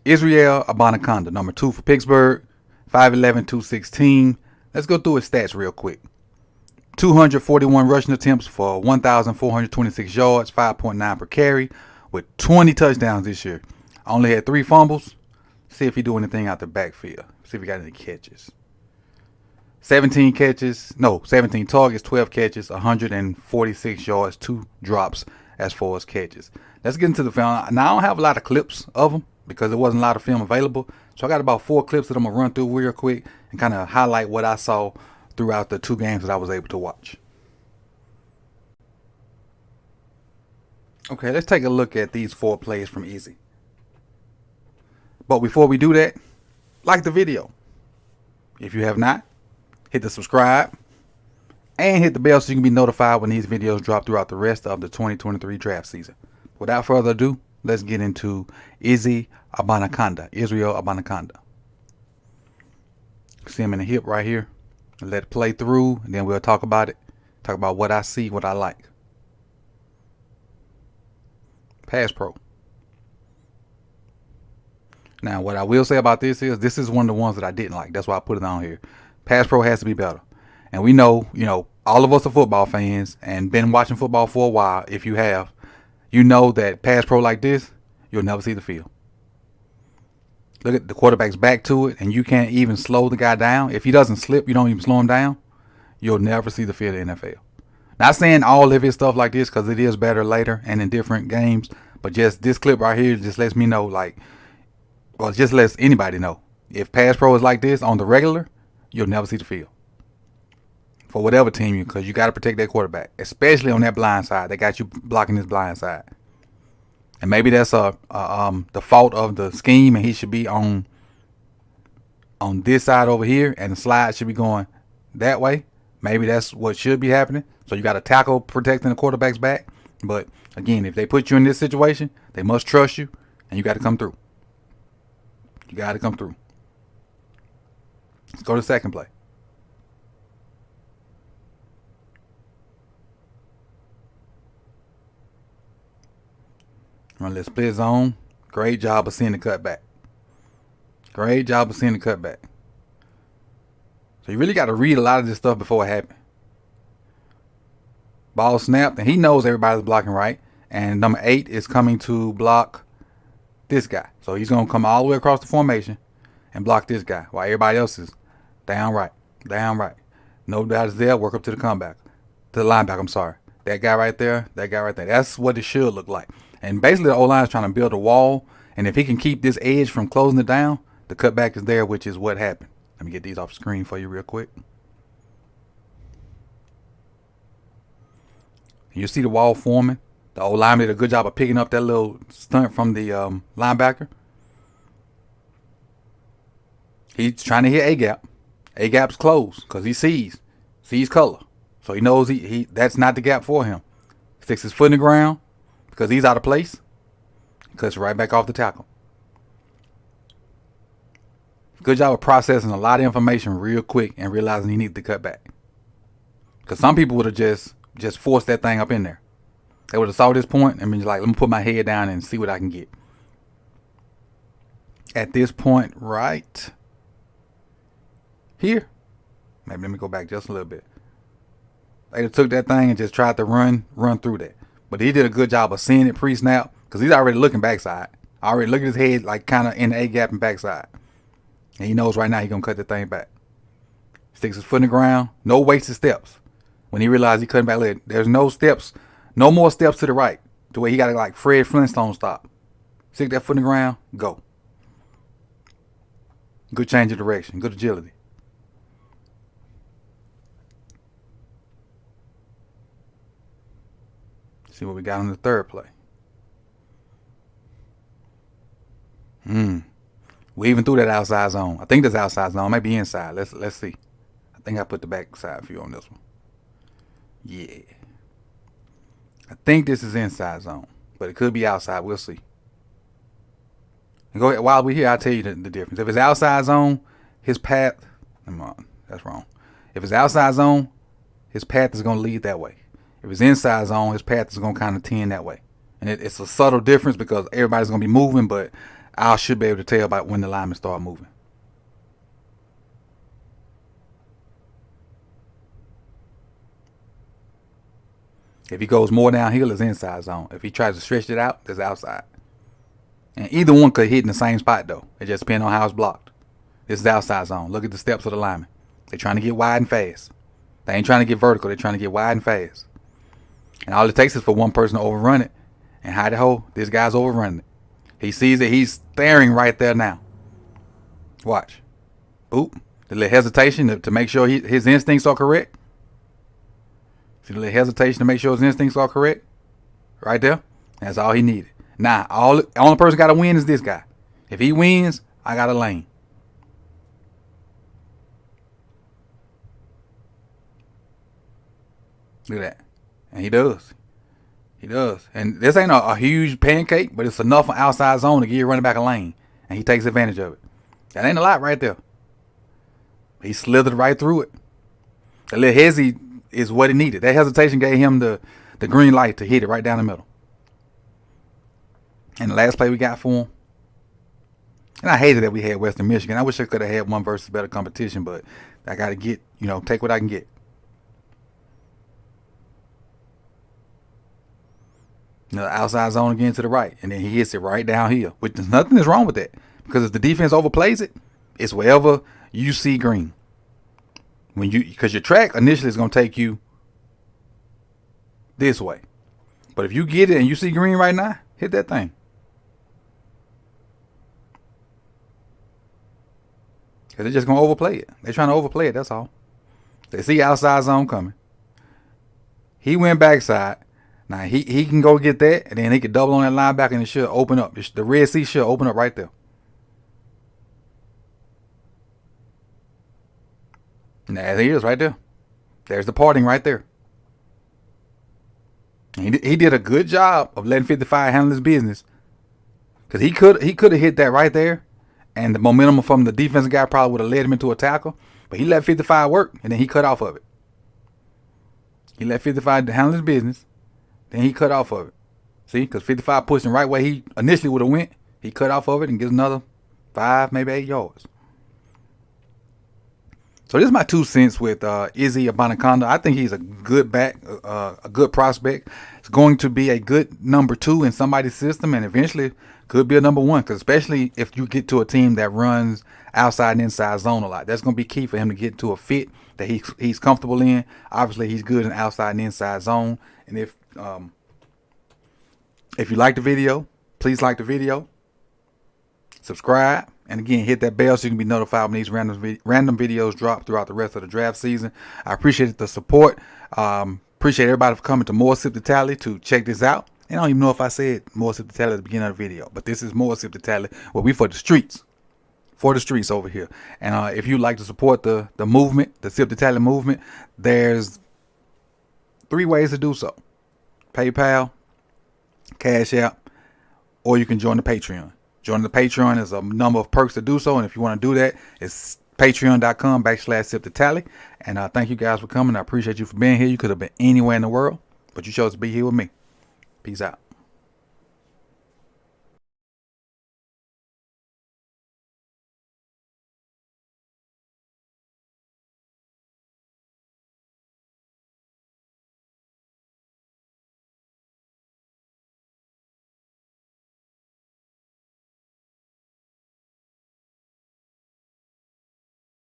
Israel ABANIKANDA, number 2 for Pittsburgh, 5'11", 216. Let's go through his stats real quick. 241 rushing attempts for 1,426 yards, 5.9 per carry, with 20 touchdowns this year. Only had 3 fumbles. See if he do anything out the backfield. See if he got any catches. 17 targets, 12 catches, 146 yards, 2 drops as far as catches. Let's get into the film. Now, I don't have a lot of clips of him because there wasn't a lot of film available. So I got about 4 clips that I'm going to run through real quick and kind of highlight what I saw throughout the 2 games that I was able to watch. Okay, let's take a look at these 4 plays from Easy. But before we do that, like the video. If you have not, hit the subscribe and hit the bell so you can be notified when these videos drop throughout the rest of the 2023 draft season. Without further ado, let's get into Israel ABANIKANDA. See him in the hip right here. Let it play through, and then we'll talk about it. Talk about what I see, what I like. Pass pro. Now, what I will say about this is one of the ones that I didn't like. That's why I put it on here. Pass pro has to be better. And we know, all of us are football fans and been watching football for a while. If you have, you know that pass pro like this, you'll never see the field. Look at the quarterback's back to it, and you can't even slow the guy down. If he doesn't slip, you don't even slow him down. You'll never see the field in the NFL. Not saying all of his stuff like this, because it is better later and in different games. But just this clip right here just lets me know, just lets anybody know. If pass pro is like this on the regular, you'll never see the field. For whatever team because you got to protect that quarterback, especially on that blind side. They got you blocking his blind side. And maybe that's the fault of the scheme, and he should be on this side over here, and the slide should be going that way. Maybe that's what should be happening. So you got to tackle protecting the quarterback's back. But again, if they put you in this situation, they must trust you, and you got to come through. You got to come through. Let's go to the second play. Run this split zone. Great job of seeing the cutback. Great job of seeing the cutback. So you really got to read a lot of this stuff before it happens. Ball snapped, and he knows everybody's blocking right. And number 8 is coming to block this guy. So he's going to come all the way across the formation and block this guy while everybody else is down right. No doubt is there. Work up to the comeback. To the linebacker, I'm sorry. That guy right there. That's what it should look like. And basically the O-line is trying to build a wall. And if he can keep this edge from closing it down, the cutback is there, which is what happened. Let me get these off the screen for you real quick. You see the wall forming. The O-line did a good job of picking up that little stunt from the linebacker. He's trying to hit A-gap. A-gap's closed because he sees color. So he knows he that's not the gap for him. Sticks his foot in the ground because he's out of place. He cuts right back off the tackle. Good job of processing a lot of information real quick and realizing he needed to cut back. Because some people would have just forced that thing up in there. They would have saw this point and been like, let me put my head down and see what I can get. At this point right here, maybe let me go back just a little bit. They took that thing and just tried to run through that. But he did a good job of seeing it pre-snap because he's already looking backside. Already looking at his head like kind of in the A-gap and backside. And he knows right now he's going to cut the thing back. Sticks his foot in the ground. No wasted steps. When he realized he couldn't back, there's no steps. No more steps to the right. The way he got to like Fred Flintstone stop. Stick that foot in the ground. Go. Good change of direction. Good agility. See what we got on the third play. We even threw that outside zone. I think that's outside zone. Maybe inside. Let's see. I think I put the backside view on this one. Yeah. I think this is inside zone, but it could be outside. We'll see. And go ahead. While we're here, I'll tell you the difference. If it's outside zone, his path. That's wrong. If it's outside zone, his path is going to lead that way. If it's inside zone, his path is going to kind of tend that way. And it's a subtle difference because everybody's going to be moving, but I should be able to tell about when the linemen start moving. If he goes more downhill, it's inside zone. If he tries to stretch it out, it's outside. And either one could hit in the same spot, though. It just depends on how it's blocked. This is the outside zone. Look at the steps of the lineman. They're trying to get wide and fast. They ain't trying to get vertical. They're trying to get wide and fast. And all it takes is for one person to overrun it. And hide the hole, this guy's overrunning it. He sees it. He's staring right there now. Watch. Boop. The little hesitation to make sure his instincts are correct. See the little hesitation to make sure his instincts are correct? Right there. That's all he needed. Now, the only person got to win is this guy. If he wins, I got a lane. Look at that. And he does. He does. And this ain't a huge pancake, but it's enough on outside zone to give your running back a lane. And he takes advantage of it. That ain't a lot right there. He slithered right through it. A little hezzy is what he needed. That hesitation gave him the green light to hit it right down the middle. And the last play we got for him. And I hated that we had Western Michigan. I wish I could have had one versus better competition, but I got to get, take what I can get. Outside zone again to the right. And then he hits it right downhill. Which there's nothing is wrong with that. Because if the defense overplays it, it's wherever you see green. Because your track initially is going to take you this way. But if you get it and you see green right now, hit that thing. Because they're just going to overplay it. They're trying to overplay it, that's all. They see outside zone coming. He went backside. Now, he can go get that, and then he can double on that linebacker, and it should open up. The Red Sea should open up right there. And there he is right there. There's the parting right there. And he did a good job of letting 55 handle his business. Because he could have hit that right there. And the momentum from the defensive guy probably would have led him into a tackle. But he let 55 work, and then he cut off of it. He let 55 handle his business. Then he cut off of it. See? Because 55 pushed him right where he initially would have went. He cut off of it and gets another 5, maybe 8 yards. So this is my 2 cents with Izzy ABANIKANDA. I think he's a good back, a good prospect. It's going to be a good number 2 in somebody's system, and eventually could be a number 1. Because especially if you get to a team that runs outside and inside zone a lot, that's going to be key for him to get to a fit that he's comfortable in. Obviously, he's good in outside and inside zone. And if you like the video, please like the video, subscribe. And again, hit that bell so you can be notified when these random videos drop throughout the rest of the draft season. I appreciate the support. Appreciate everybody for coming to More Sip the Tally to check this out. And I don't even know if I said More Sip the Tally at the beginning of the video, but this is More Sip the Tally. Well, we for the streets. For the streets over here. And if you'd like to support the movement, the Sip the Tally movement, there's 3 ways to do so. PayPal, Cash App, or you can join the Patreon. Joining the Patreon is a number of perks to do so. And if you want to do that, it's patreon.com/sip-the-tally. And thank you guys for coming. I appreciate you for being here. You could have been anywhere in the world, but you chose to be here with me. Peace out.